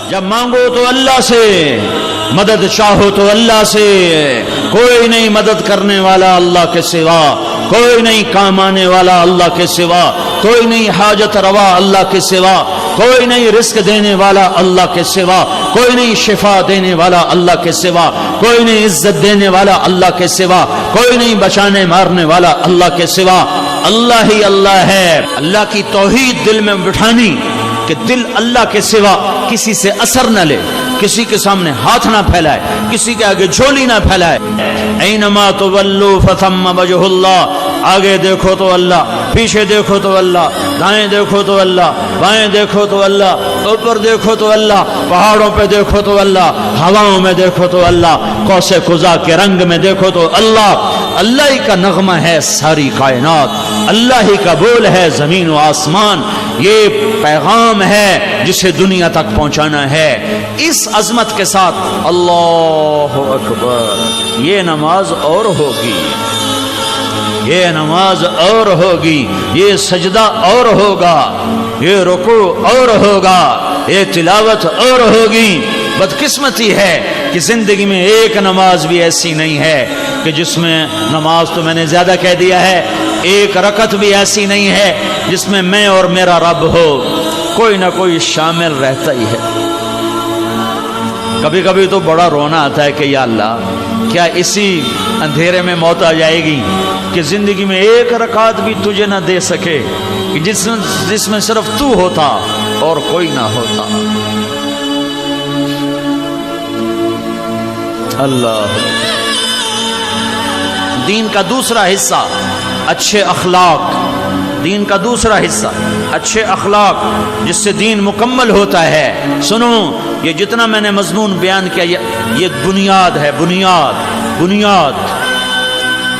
جب مانگو تو اللہ سے، مدد چاہو تو اللہ سے، کوئی نہیں مدد کرنے والا اللہ کے سوا، کوئی نہیں کام آنے والا اللہ کے سوا، کوئی نہیں حاجت روا اللہ کے سوا، کوئی نہیں رزق دینے والا اللہ کے سوا، کوئی نہیں شفا دینے والا اللہ کے سوا، کوئی نہیں عزت دینے والا اللہ کے سوا، کوئی نہیں بچانے مارنے والا اللہ کے سوا، اللہ ہی اللہ ہے۔ اللہ کی توحید دل میں بٹھانی کہ دل اللہ کے سوا کسی سے اثر نہ لے، کسی کے سامنے ہاتھ نہ پھیلائے، کسی کے آگے جھولی نہ پھیلائے۔ اینما تولوا فثم وجہ اللہ، آگے دیکھو تو اللہ، پیچھے دیکھو تو اللہ، دائیں دیکھو تو اللہ، بائیں دیکھو تو اللہ، اوپر دیکھو تو اللہ، پہاڑوں پہ دیکھو تو اللہ، ہواؤں میں دیکھو تو اللہ، قوس قزح کے رنگ میں دیکھو تو اللہ۔ اللہ ہی کا نغمہ ہے ساری کائنات، اللہ ہی کا بول ہے زمین و آسمان، یہ پیغام ہے جسے دنیا تک پہنچانا ہے۔ اس عظمت کے ساتھ اللہ اکبر، یہ نماز اور ہوگی، یہ نماز اور ہوگی، یہ سجدہ اور ہوگا، یہ رکوع اور ہوگا، یہ تلاوت اور ہوگی۔ بدقسمتی ہے کہ زندگی میں ایک نماز بھی ایسی نہیں ہے کہ جس میں، نماز تو میں نے زیادہ کہہ دیا ہے، ایک رکعت بھی ایسی نہیں ہے جس میں میں اور میرا رب ہو، کوئی نہ کوئی شامل رہتا ہی ہے۔ کبھی کبھی تو بڑا رونا آتا ہے کہ یا اللہ، کیا اسی اندھیرے میں موت آ جائے گی کہ زندگی میں ایک رکعت بھی تجھے نہ دے سکے، کہ جس میں صرف تو ہوتا اور کوئی نہ ہوتا۔ اللہ۔ دین کا دوسرا حصہ اچھے اخلاق، دین کا دوسرا حصہ اچھے اخلاق، جس سے دین مکمل ہوتا ہے۔ سنو، یہ جتنا میں نے مضمون بیان کیا یہ بنیاد ہے، بنیاد۔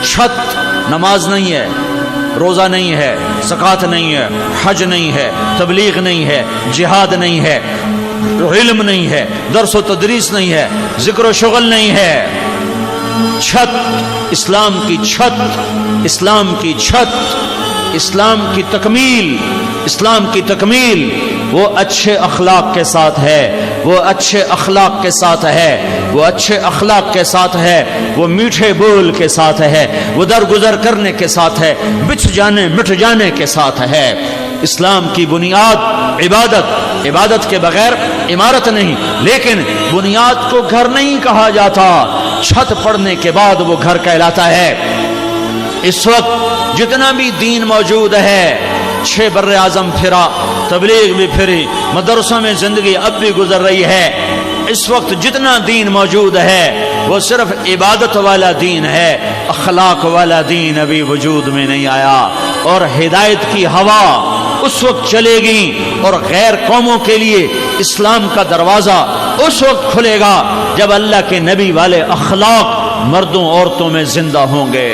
چھت نماز نہیں ہے، روزہ نہیں ہے، زکوٰۃ نہیں ہے، حج نہیں ہے، تبلیغ نہیں ہے، جہاد نہیں ہے، علم نہیں ہے، درس و تدریس نہیں ہے، ذکر و شغل نہیں ہے۔ چھت، اسلام کی چھت، اسلام کی چھت، اسلام کی تکمیل، اسلام کی تکمیل وہ اچھے اخلاق کے ساتھ ہے، وہ اچھے اخلاق کے ساتھ ہے، وہ اچھے اخلاق کے ساتھ ہے، وہ میٹھے بول کے ساتھ ہے، وہ درگزر کرنے کے ساتھ ہے، بچھ جانے مٹ جانے کے ساتھ ہے۔ اسلام کی بنیاد عبادت کے بغیر عمارت نہیں، لیکن بنیاد کو گھر نہیں کہا جاتا، چھت پڑنے کے بعد وہ گھر کہلاتا ہے۔ اس وقت جتنا بھی دین موجود ہے، 6 بر اعظم پھرا، تبلیغ بھی پھری، مدرسوں میں زندگی اب بھی گزر رہی ہے، اس وقت جتنا دین موجود ہے وہ صرف عبادت والا دین ہے، اخلاق والا دین ابھی وجود میں نہیں آیا۔ اور ہدایت کی ہوا اس وقت چلے گی اور غیر قوموں کے لیے اسلام کا دروازہ اس وقت کھلے گا جب اللہ کے نبی والے اخلاق مردوں عورتوں میں زندہ ہوں گے۔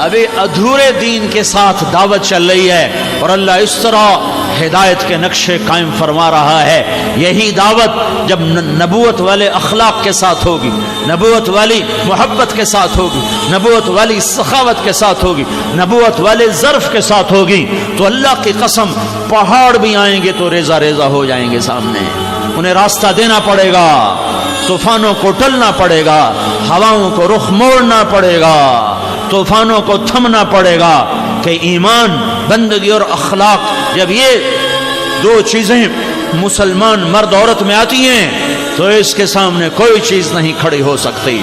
ابھی ادھورے دین کے ساتھ دعوت چل رہی ہے اور اللہ اس طرح ہدایت کے نقشے قائم فرما رہا ہے۔ یہی دعوت جب نبوت والے اخلاق کے ساتھ ہوگی، نبوت والی محبت کے ساتھ ہوگی، نبوت والی سخاوت کے ساتھ ہوگی، نبوت والے ظرف کے ساتھ ہوگی، تو اللہ کی قسم پہاڑ بھی آئیں گے تو ریزہ ریزہ ہو جائیں گے سامنے، انہیں راستہ دینا پڑے گا، طوفانوں کو ٹلنا پڑے گا، ہواؤں کو رخ موڑنا پڑے گا، طوفانوں کو تھمنا پڑے گا کہ ایمان، بندگی اور اخلاق جب یہ 2 چیزیں مسلمان مرد عورت میں آتی ہیں تو اس کے سامنے کوئی چیز نہیں کھڑی ہو سکتی۔